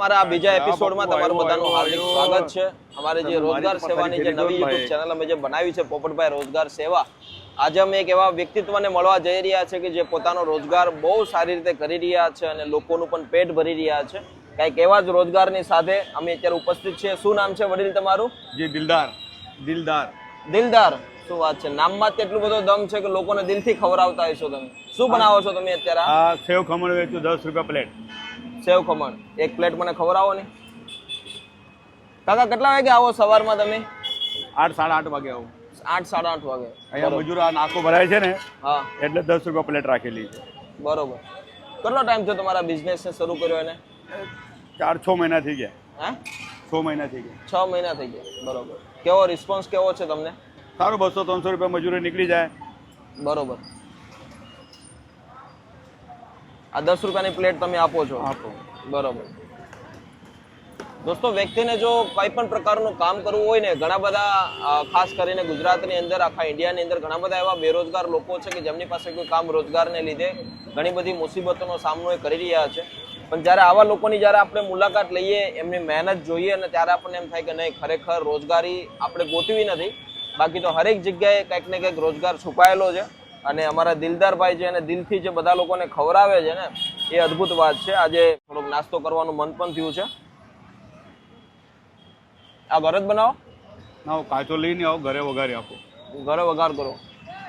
અમારા બીજા એપિસોડમાં તમારું બધાનું હાર્દિક સ્વાગત છે। અમારે જે રોજગાર સેવાની જે નવી યુટ્યુબ ચેનલ અમે જે બનાવી છે પોપટભાઈ રોજગાર સેવા, આજે અમે એક એવા વ્યક્તિત્વને મળવા જઈ રહ્યા છે કે જે પોતાનો રોજગાર બહુ સારી રીતે કરી રહ્યા છે અને લોકોનું પણ પેટ ભરી રહ્યા છે। કંઈક એવા જ રોજગારની સાથે અમે અત્યારે ઉપસ્થિત છીએ। શું નામ છે વડીલ તમારું? જી દિલદાર। દિલદાર દિલદાર, શું વાત છે, નામમાં જ એટલું બધો દમ છે કે લોકોને દિલથી ખવડાવતા હશો તમે। શું બનાવો છો તમે અત્યારે? આ સેવ ખમણ વેચું 10 રૂપિયા પ્લેટ। સેવ ખમણ એક પ્લેટ મને ખવડાવો ને કાકા। કેટલા વાગે આવો સવારમાં તમે? 8 સાડા 8 વાગે આવું। 8 સાડા 8 વાગે? અહીંયા મજૂર આ નાકો ભરાય છે ને, હા, એટલે 10 રૂપિયા પ્લેટ રાખેલી છે। બરોબર। કેટલો ટાઈમ થયો તમારા બિઝનેસને શરૂ કર્યો એને? 4-6 મહિના થઈ ગયા। હે? 6 મહિના થઈ ગયા। 6 મહિના થઈ ગયા, બરોબર। કેવો રિસ્પોન્સ કેવો છે તમને? સારું, 200-300 રૂપિયા મજૂરી નીકળી જાય। બરોબર। આ 10 રૂપિયાની પ્લેટ તમે આપો છો? આપો। બરોબર। દોસ્તો, વ્યક્તિને જો કોઈ પણ પ્રકારનું કામ કરવું હોય ને, ઘણા બધા ખાસ કરીને ગુજરાતની અંદર, આખા ઇન્ડિયાની અંદર ઘણા બધા એવા બેરોજગાર લોકો છે કે જેમની પાસે કોઈ કામ રોજગારને લીધે ઘણી બધી મુસીબતોનો સામનો એ કરી રહ્યા છે। પણ જ્યારે આવા લોકોની જ્યારે આપણે મુલાકાત લઈએ, એમની મહેનત જોઈએ અને ત્યારે આપણને એમ થાય કે નહીં, ખરેખર રોજગારી આપણે ગોતવી નથી, બાકી તો હરેક જગ્યાએ કંઈક ને કંઈક રોજગાર છુપાયેલો છે। અને અમારા દિલદારભાઈ છે અને દિલથી જે બધા લોકોને ખવડાવે છે ને, એ અદ્ભુત વાત છે। આજે થોડોક નાસ્તો કરવાનું મન પણ થયું છે। આ ઘરે જ બનાવો? ના, કાચો લઈને આવો, ઘરે વઘારી આપો। ઘરે વઘાર કરો,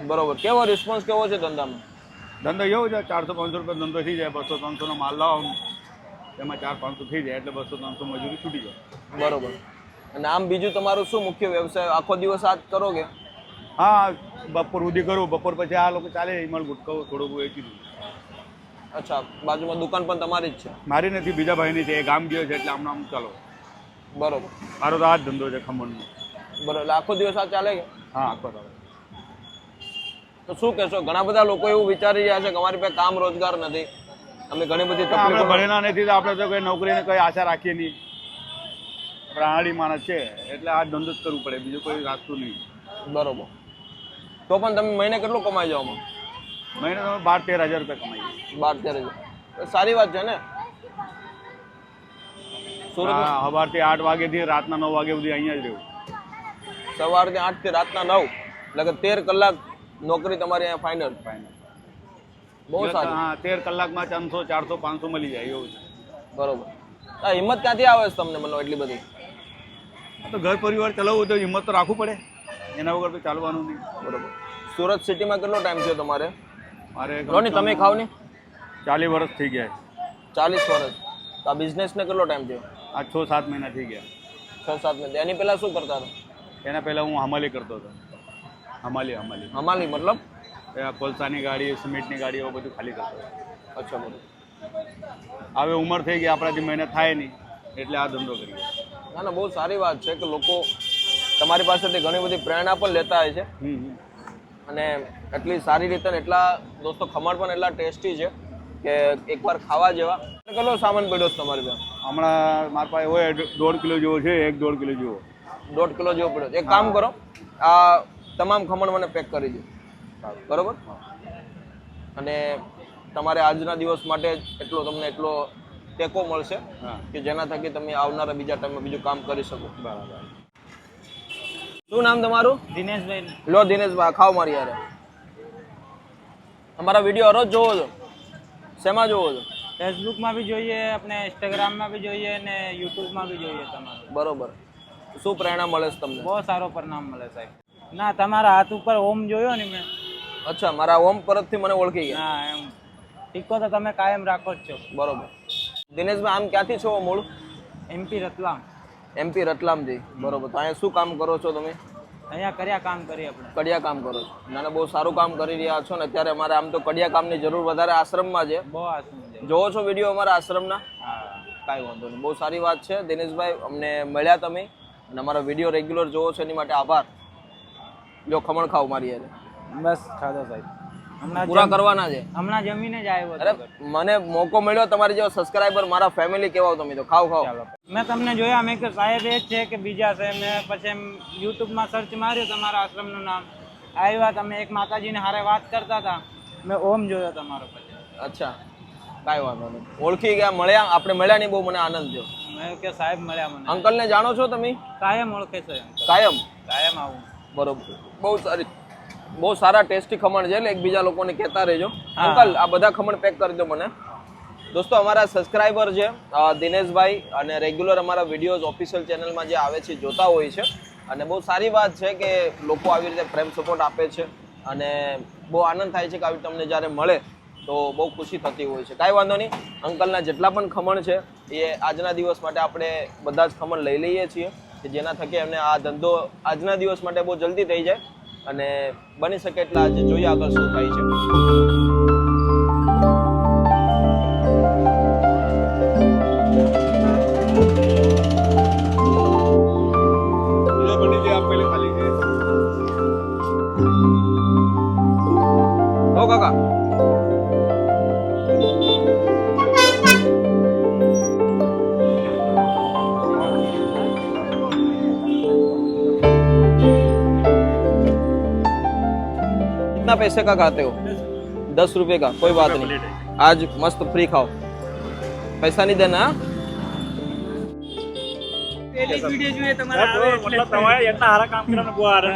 બરોબર। કેવો રિસ્પોન્સ કેવો છે ધંધામાં? ધંધો એવો છે, 400-500 રૂપિયા ધંધો થઈ જાય। 200-300 નો માલ લાવો, એમાં 400-500 થઈ જાય, એટલે 200-300 મજૂરી છૂટી જાય। બરોબર। અને આમ બીજું તમારું શું મુખ્ય વ્યવસાય? આખો દિવસ આ જ કરો કે? હા, બપોર સુધી કરું, બપોર પછી આ લોકો ચાલે ઈમળ ગુટકો થોડુંક વેચી દઉં। અચ્છા, બાજુમાં દુકાન પણ તમારી જ છે? મારી નથી, બીજા ભાઈની છે, એ ગામ ગયો છે એટલે આમ ચાલો। બરોબર। મારો તો આ જ ધંધો છે ખમણનો। બરોબર, એટલે આખો દિવસ આ ચાલે કે? હા, આખો ચાલે। તો શું કહેશો? ઘણા બધા લોકો એવું વિચારી રહ્યા છે કે અમારી પાસે કામ રોજગાર નથી, અમે ઘણી બધી આપણે તકલીફો ભણેલા નથી તો આપણે તો કોઈ નોકરીને કોઈ આશા રાખીએ નહીં। આપણે આડી માણસ છે એટલે આ ધંધો જ કરવું પડે, બીજું કોઈ રાખતું નહીં। બરોબર। તો પણ તમે મહિને કેટલું કમાઈ જાઓ? મહિને તમે 12-13 હજાર રૂપિયા કમાઈએ। 12-13 હજાર, સારી વાત છે ને? સુરત સવારથી 8 વાગ્યાથી રાતના 9 વાગ્યા સુધી અહીંયા જ રહેવું। સવારથી 8 થી રાતના 9, એટલે કે 13 કલાક નોકરી તમારી અહીંયા ફાઇનલ? બહુ સારી। હા, 13 કલાકમાં 300, 400, 500 મળી જાય એવું છે। બરોબર। આ હિંમત ક્યાંથી આવે છે તમને, મતલબ એટલી બધી? તો ઘર પરિવાર ચલાવવું તો હિંમત તો રાખવું પડે, એના વગર તો ચાલવાનું નહીં। બરોબર। સુરત સિટીમાં કેટલો ટાઈમ થયો તમારે? મારે લો ને, તમે ખાવ ને। 40 વર્ષ થઈ ગયા। 40 વર્ષ? તો આ બિઝનેસને કેટલો ટાઈમ થયો? આ 6-7 મહિના થઈ ગયા। 6-7 મહિના? એની પહેલા શું કરતા હતા? એના પહેલાં હું હમાલી કરતો હતો। હમાલી હમાલી મતલબ? કોલસાની ગાડી, સિમેન્ટની ગાડી, એવું બધું ખાલી કરતો હતો। અચ્છા, બરોબર। હવે ઉંમર થઈ ગઈ, આપણાથી મહેનત થાય નહીં, એટલે આ ધંધો કરીએ। ના ના, બહુ સારી વાત છે કે લોકો તમારી પાસેથી ઘણી બધી પ્રેરણા પણ લેતા હોય છે અને એટલી સારી રીતે ને એટલા દોસ્તો ખમણ પણ એટલા ટેસ્ટી છે કે એકવાર ખાવા જેવા। કેટલો સામાન પડ્યો છે તમારી પાસે? હમણાં મારા પાસે હોય 1.5 કિલો જેવો છે, 1-1.5 કિલો જેવો। 1.5 કિલો જેવો પડ્યો? એક કામ કરો, આ તમામ ખમણ મને પેક કરી દો, બરોબર? અને તમારે આજના દિવસ માટે તમને એટલો ટેકો મળશે કે જેના થકી તમે આવનારા બીજા ટાઈમમાં બીજું કામ કરી શકો। બરાબર। શું નામ તમારું? દિનેશભાઈ। લો દિનેશભાઈ, ખાઓ મારી યારે। અમારા વિડીયો હરોજ જોવો છો? શેમાં જોવો છો? ફેસબુકમાં બી જોઈએ, આપણે ઇન્સ્ટાગ્રામમાં બી જોઈએ ને યુટ્યુબમાં બી જોઈએ તમારે। બરોબર। શું પ્રેરણા મળે છે તમને? બહુ સારો પરિણામ મળે સાહેબ। ના, તમારા હાથ ઉપર ઓમ જોયો ને મેં। અચ્છા, મારા ઓમ પરતથી મને ઓળખી ગયા? હા, એમ ટીકો તો તમે કાયમ રાખો જ છો। બરોબર। દિનેશભાઈ, આમ ક્યાંથી છો મૂળ? એમપી રતલામ। એમપી રતલામથી? બરોબર। તો અહીંયા શું કામ કરો છો તમે? અહીંયા કડિયા કામ કરીએ આપણે। કડિયા કામ કરો છો? ના, બહુ સારું કામ કરી રહ્યા છો ને અત્યારે અમારે આમ તો કડિયા કામની જરૂર વધારે આશ્રમમાં છે। બહુ આસું છે। જોવો છો વિડીયો અમારા આશ્રમના? હા, કાંઈ વાંધો નહીં, બહુ સારી વાત છે દિનેશભાઈ, અમને મળ્યા તમે અને અમારો વિડીયો રેગ્યુલર જોવો છો એની માટે આભાર। જો ખમણ ખાવ મારી યારે। બસ ખાધો સાહેબ, પૂરા કરવાના છે? હમણાં જમીને જ આવ્યો। અરે, મને મોકો મળ્યો, તમારી જેવા સબસ્ક્રાઇબર મારા ફેમિલી કહેવાઓ તમે તો, ખાવ ખાવ। ચાલો, મેં તમને જોયા, મેં કે સાહેબ એ જ છે કે બીજા છે? મેં પછી એમ યુટ્યુબમાં સર્ચ માર્યું તમારા આશ્રમનું નામ, આવ્યા તમે, એક માતાજીને હારે વાત કરતા હતા, મેં ઓમ જોયો તમારો પછી। અચ્છા, કાંઈ વાંધો નહીં. ઓળખી ગયા, મળ્યા, આપણે મળ્યા નહીં, બહુ મને આનંદ થયો. મેં કે સાહેબ મળ્યા મને. અંકલને જાણો છો તમે? કાયમ ઓળખે છે કાયમ? કાયમ આવું. બરોબર. બહુ સારા ટેસ્ટી ખમણ છે, એટલે એકબીજા લોકોને કહેતા રહેજો. અંકલ આ બધા ખમણ પેક કરી દો મને. દોસ્તો અમારા સબસ્ક્રાઈબર છે દિનેશભાઈ, અને રેગ્યુલર અમારા વિડીયોઝ ઓફિશિયલ ચેનલમાં જે આવે છે જોતા હોય છે, અને બહુ સારી વાત છે કે લોકો આવી રીતે પ્રેમ સપોર્ટ આપે છે, અને બહુ આનંદ થાય છે કે આવી તમને જ્યારે મળે તો બહુ ખુશી થતી હોય છે. કાંઈ વાંધો નહીં, અંકલના જેટલા પણ ખમણ છે એ આજના દિવસ માટે આપણે બધા જ ખમણ લઈ લઈએ છીએ, કે જેના થકી એમને આ ધંધો આજના દિવસ માટે બહુ જલ્દી થઈ જાય, અને બની શકે એટલા આજે જોઈએ આગળ શું થાય છે. ઓ કાકા, कितना पैसे का खाते हो? 10 रुपए का, कोई बात नहीं, आज मस्त फ्री खाओ, पैसा नहीं देना. પેલી વિડિયો જોઈએ તમારા આવે એટલે તમારે એટલા સારા કામ કરવાનું બહુ આનંદ.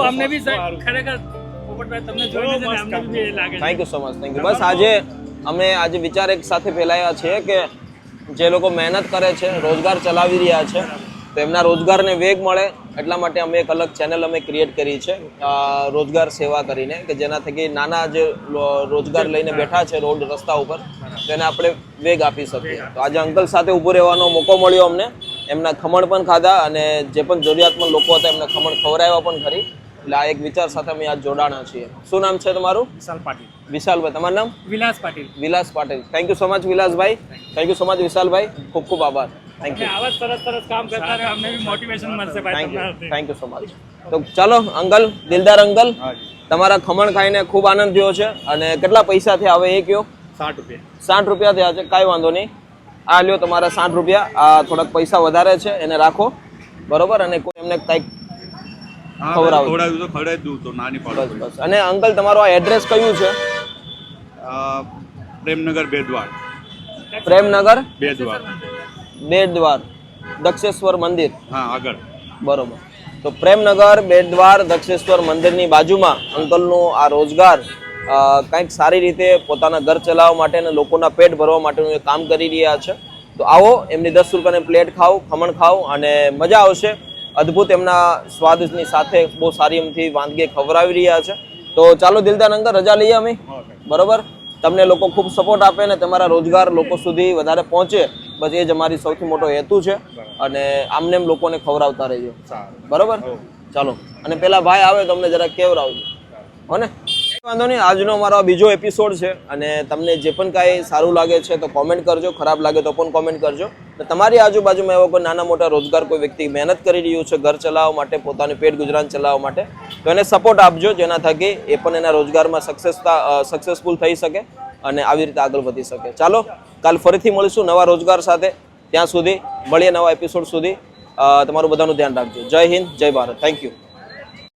અમને બી ખરેખર પોપટભાઈ તમને જોઈને છે ને અમને બી લાગે છે. Thank you so much, thank you. બસ આજે વિચાર એક સાથે ફેલાયા છે કે જે લોકો મહેનત કરે છે, રોજગાર ચલાવી રહ્યા છે, તો એમના રોજગારને વેગ મળે એટલા માટે અમે એક અલગ ચેનલ અમે ક્રિએટ કરી છે રોજગાર સેવા કરીને, કે જેના થકી નાના જે રોજગાર લઈને બેઠા છે રોડ રસ્તા ઉપર, તો એને આપણે વેગ આપી શકીએ. તો આજે અંકલ સાથે ઊભો રહેવાનો મોકો મળ્યો અમને. એમના ખમણ પણ ખાધા, અને જે પણ જરૂરિયાતમંદ લોકો હતા એમને ખમણ ખવડાવ્યા પણ ખરી. એટલે આ એક વિચાર સાથે અમે આજ જોડાણા છીએ. શું નામ છે તમારું? વિશાલ પાટીલ. વિશાલભાઈ, તમારું નામ? Vilas Patil. Vilas Patil. Thank you so much વિલાસભાઈ, થેન્ક યુ સો મચ વિશાલભાઈ, ખૂબ ખૂબ આભાર. Thank you. આવા સરસ સરસ કામ કરતા રહે, અમને બી મોટિવેશન મળશે ભાઈ તમારાથી. Thank you so much. તો ચાલો અંકલ, દિલદાર અંકલ, તમારા ખમણ ખાઈને ખૂબ આનંદ થયો છે. અને કેટલા પૈસા થયા હવે એ કયો? 60 રૂપિયા. 60 રૂપિયા થયા છે, કાંઈ વાંધો નહીં. આ લ્યો તમારા 60 રૂપિયા. આ થોડાક પૈસા વધારે છે, એને રાખો, બરોબર. અને કોઈ એમને કંઈક ખવડાવી દઉં તો નાની બસ બસ. અને અંકલ તમારું આ એડ્રેસ કયું છે? પ્રેમનગર બેદવાર. પ્રેમનગર બેદવાર. બેટદ્વાર દક્ષેશ્વર મંદિર. હા, આગળ. બરોબર. તો પ્રેમનગર બેટદ્વાર દક્ષેશ્વર મંદિરની બાજુમાં અંકલનું આ રોજગાર કંઈક સારી રીતે પોતાના ઘર ચલાવવા માટે અને લોકોના પેટ ભરવા માટેનું એ કામ કરી રહ્યા છે. તો આવો, એમની 10 રૂપિયાની પ્લેટ ખાઓ, ખમણ ખાઓ, અને મજા આવશે. અદ્ભુત એમના સ્વાદની સાથે બહુ સારી એમથી વાનગી ખવડાવી રહ્યા છે. તો ચાલો દિલદાર અંકલ, રજા લઈએ અમે, બરોબર. તમને લોકો ખૂબ સપોર્ટ આપે ને તમારા રોજગાર લોકો સુધી વધારે પહોંચે, બસ એ જ અમારી સૌથી મોટો હેતુ છે. અને આમને એમ લોકોને ખવડાવતા રહેજો, બરોબર. ચાલો, અને પેલા ભાઈ આવે તો અમને જરા કેવડાવજો, હો ને? વાંધો નહીં. આજનો અમારો બીજો એપિસોડ છે, અને તમને જે પણ કાંઈ સારું લાગે છે તો કોમેન્ટ કરજો, ખરાબ લાગે તો પણ કોમેન્ટ કરજો. અને તમારી આજુબાજુમાં એવો કોઈ નાના મોટા રોજગાર કોઈ વ્યક્તિ મહેનત કરી રહ્યું છે ઘર ચલાવવા માટે, પોતાનું પેટ ગુજરાન ચલાવવા માટે, તો એને સપોર્ટ આપજો, જેના થકી એ પણ એના રોજગારમાં સક્સેસફુલ થઈ શકે અને આવી રીતે આગળ વધી શકે. ચાલો, કાલ ફરીથી મળીશું નવા રોજગાર સાથે. ત્યાં સુધી મળીએ નવા એપિસોડ સુધી. તમારું બધાનું ધ્યાન રાખજો. જય હિન્દ, જય ભારત. Thank you.